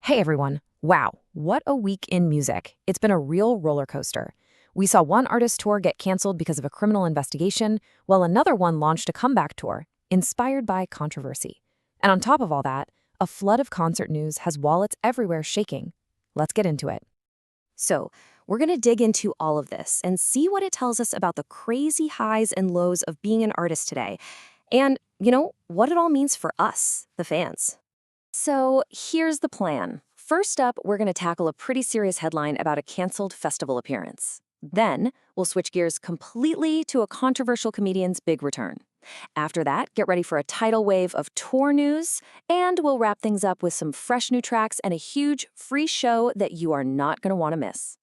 Hey everyone. Wow, what a week in music. It's been a real roller coaster. We saw one artist tour get canceled because of a criminal investigation, while another one launched a comeback tour, inspired by controversy. And on top of all that, a flood of concert news has wallets everywhere shaking. Let's get into it. So, we're going to dig into all of this and see what it tells us about the crazy highs and lows of being an artist today. And, what it all means for us, the fans. So, here's the plan. First up, we're going to tackle a pretty serious headline about a canceled festival appearance. Then, we'll switch gears completely to a controversial comedian's big return. After that, get ready for a tidal wave of tour news, and we'll wrap things up with some fresh new tracks and a huge free show that you are not going to want to miss.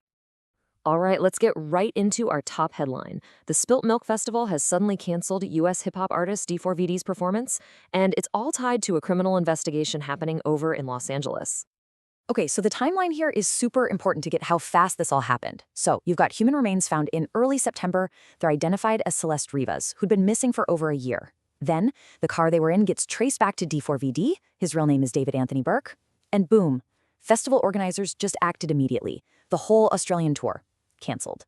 All right, let's get right into our top headline. The Spilt Milk Festival has suddenly canceled U.S. hip-hop artist D4VD's performance, and it's all tied to a criminal investigation happening over in Los Angeles. Okay, so the timeline here is super important to get how fast this all happened. So you've got human remains found in early September. They're identified as Celeste Rivas, who'd been missing for over a year. Then the car they were in gets traced back to D4VD. His real name is David Anthony Burke. And boom, festival organizers just acted immediately. The whole Australian tour canceled.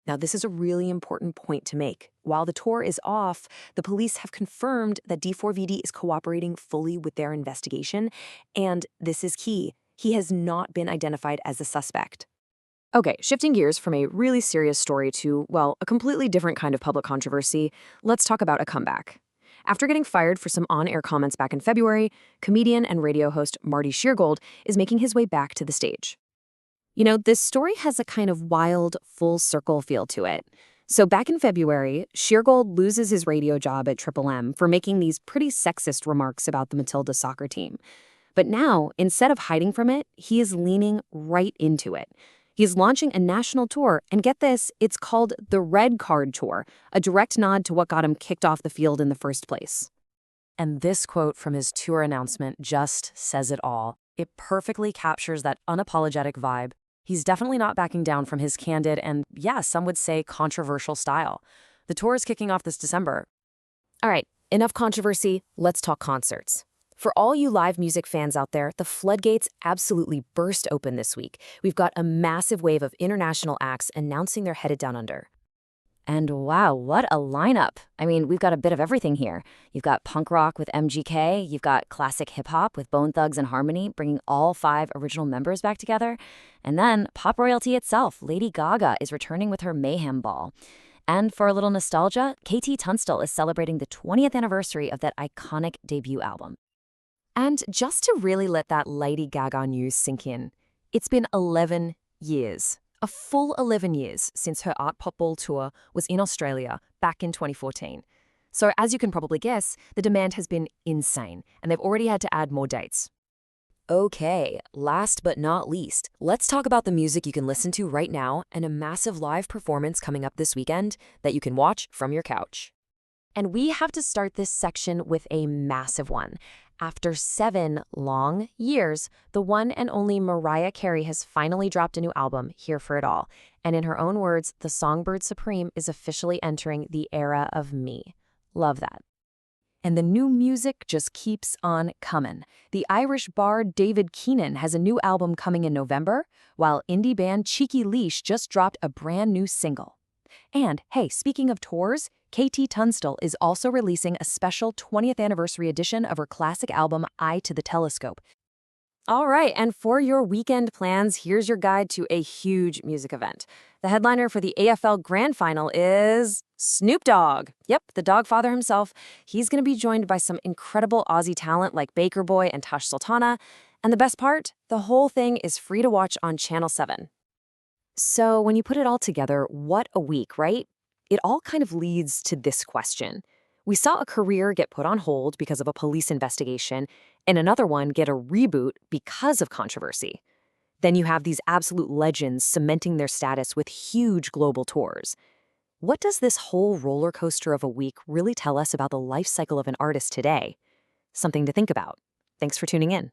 Now, this is a really important point to make. While the tour is off, the police have confirmed that D4VD is cooperating fully with their investigation, and this is key. He has not been identified as a suspect. Okay, shifting gears from a really serious story to, well, a completely different kind of public controversy, let's talk about a comeback. After getting fired for some on-air comments back in February, comedian and radio host Marty Sheargold is making his way back to the stage. This story has a kind of wild, full-circle feel to it. So back in February, Sheargold loses his radio job at Triple M for making these pretty sexist remarks about the Matilda soccer team. But now, instead of hiding from it, he is leaning right into it. He's launching a national tour, and get this, it's called the Red Card Tour, a direct nod to what got him kicked off the field in the first place. And this quote from his tour announcement just says it all. It perfectly captures that unapologetic vibe. He's definitely not backing down from his candid and, yeah, some would say controversial style. The tour is kicking off this December. All right, enough controversy, let's talk concerts. For all you live music fans out there, the floodgates absolutely burst open this week. We've got a massive wave of international acts announcing they're headed down under. And wow, what a lineup. I mean, we've got a bit of everything here. You've got punk rock with MGK, you've got classic hip-hop with Bone Thugs and Harmony, bringing all 5 original members back together. And then pop royalty itself, Lady Gaga, is returning with her Mayhem Ball. And for a little nostalgia, KT Tunstall is celebrating the 20th anniversary of that iconic debut album. And just to really let that Lady Gaga news sink in, it's been 11 years. A full 11 years since her Art Pop Ball tour was in Australia back in 2014. So as you can probably guess, the demand has been insane, and they've already had to add more dates. Okay, last but not least, let's talk about the music you can listen to right now and a massive live performance coming up this weekend that you can watch from your couch. And we have to start this section with a massive one. After 7 long years, the one and only Mariah Carey has finally dropped a new album, Here for It All. And in her own words, the Songbird Supreme is officially entering the era of me. Love that. And the new music just keeps on coming. The Irish bard David Keenan has a new album coming in November, while indie band Cheeky Leash just dropped a brand new single. And hey, speaking of tours, KT Tunstall is also releasing a special 20th anniversary edition of her classic album, Eye to the Telescope. All right, and for your weekend plans, here's your guide to a huge music event. The headliner for the AFL Grand Final is Snoop Dogg. Yep, the Dogfather himself. He's going to be joined by some incredible Aussie talent like Baker Boy and Tash Sultana. And the best part, the whole thing is free to watch on Channel 7. So when you put it all together, what a week, right? It all kind of leads to this question. We saw a career get put on hold because of a police investigation, and another one get a reboot because of controversy. Then you have these absolute legends cementing their status with huge global tours. What does this whole roller coaster of a week really tell us about the life cycle of an artist today? Something to think about. Thanks for tuning in.